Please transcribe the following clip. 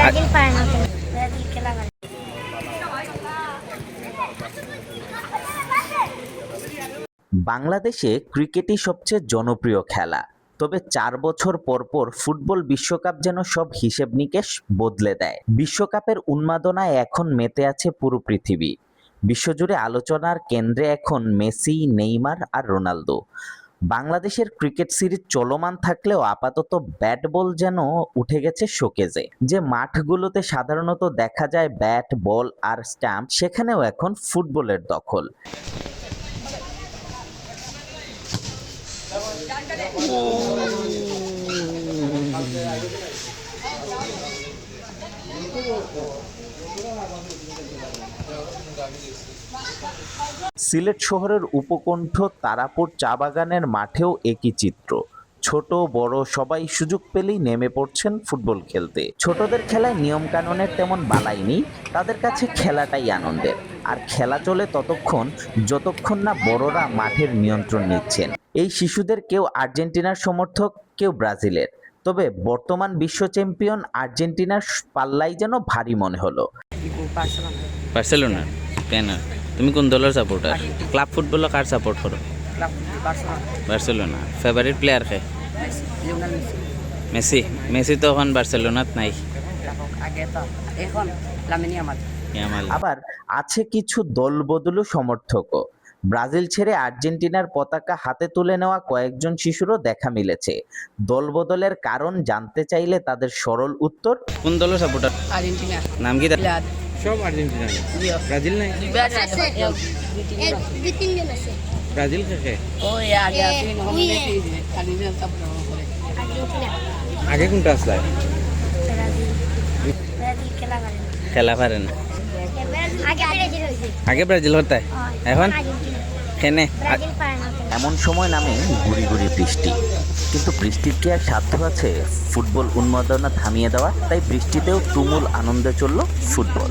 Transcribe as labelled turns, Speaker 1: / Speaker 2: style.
Speaker 1: Brazil পারে না খেলতে। ব্রাজিল খেলা পারে।
Speaker 2: বাংলাদেশে ক্রিকেটই সবচেয়ে জনপ্রিয় খেলা। তবে 4 বছর পর পর ফুটবল বিশ্বকাপ যেন সব হিসেব নিকেশ বদলে দেয়। বিশ্বকাপের উন্মাদনায় এখন মেতে আছে পুরো পৃথিবী। বিশ্বজুড়ে আলোচনার কেন্দ্রে এখন মেসি, নেইমার আর রোনালদো। বাংলাদেশের ক্রিকেট সিরিজ চলমান থাকলেও আপাতত ব্যাট বল যেন উঠে গেছে শোকেজে। যে মাঠগুলোতে সাধারণত দেখা যায় ব্যাট, বল আর স্টাম্প, সেখানেও এখন ফুটবলের দখল। সিলেট শহরের উপকণ্ঠ তারাপুর চা বাগানের মাঠেও একই চিত্র। ছোট বড় সবাই সুযোগ পেলেই নেমে পড়ছেন ফুটবল খেলতে। ছোটদের খেলায় নিয়ম কানুনের তেমন বালাই নেই, তাদের কাছে খেলাটাই আনন্দের। আর খেলা চলে ততক্ষণ যতক্ষণ না বড়রা মাঠের নিয়ন্ত্রণ নিচ্ছেন। এই শিশুদের কেউ আর্জেন্টিনার সমর্থক, কেউ ব্রাজিলের। তবে বর্তমান বিশ্ব চ্যাম্পিয়ন আর্জেন্টিনার পাল্লাই যেন ভারী মনে হলো।
Speaker 3: Barcelona spanner. তুমি কোন দলের সাপোর্টার? ক্লাব ফুটবল কার সাপোর্ট করো? বার্সেলোনা। ফেভারিট প্লেয়ার কে? মেসি। মেসি তো এখন বার্সেলোনাত নাই।
Speaker 2: আবার আছে কিছু দলবদলু সমর্থকও। ব্রাজিল ছেড়ে আর্জেন্টিনার পতাকা হাতে তুলে নেওয়া কয়েকজন শিশুরও দেখা মিলেছে। দলবদলের কারণ জানতে চাইলে তাদের সরল উত্তর,
Speaker 3: কোন দলের সাপোর্টার?
Speaker 4: আর্জেন্টিনা।
Speaker 3: নাম কি?
Speaker 5: সব আর্জেন্টিনা। ব্রাজিল নাই?
Speaker 1: দুই তিনজন আছে।
Speaker 5: ব্রাজিল কে?
Speaker 4: ওই আগে আছে আর্জেন্টিনা সাপোর্ট করে।
Speaker 1: আর্জেন্টিনা।
Speaker 5: আগে কোনটা আসলে?
Speaker 1: ব্রাজিল। ব্রাজিল খেলা পারে না।
Speaker 3: খেলা পারে না।
Speaker 1: আগে ব্রাজিল হইছে।
Speaker 3: আগে ব্রাজিল হতে, এখন
Speaker 1: আর্জেন্টিনা।
Speaker 3: কেনে?
Speaker 1: ব্রাজিল পারে না খেলতে।
Speaker 2: এমন সময় নামে গুড়ি গুড়ি বৃষ্টি। কিন্তু বৃষ্টির কি আর সাধ্য আছে ফুটবল উন্মাদনা থামিয়ে দেওয়া? তাই বৃষ্টিতেও তুমুল আনন্দে চলল ফুটবল।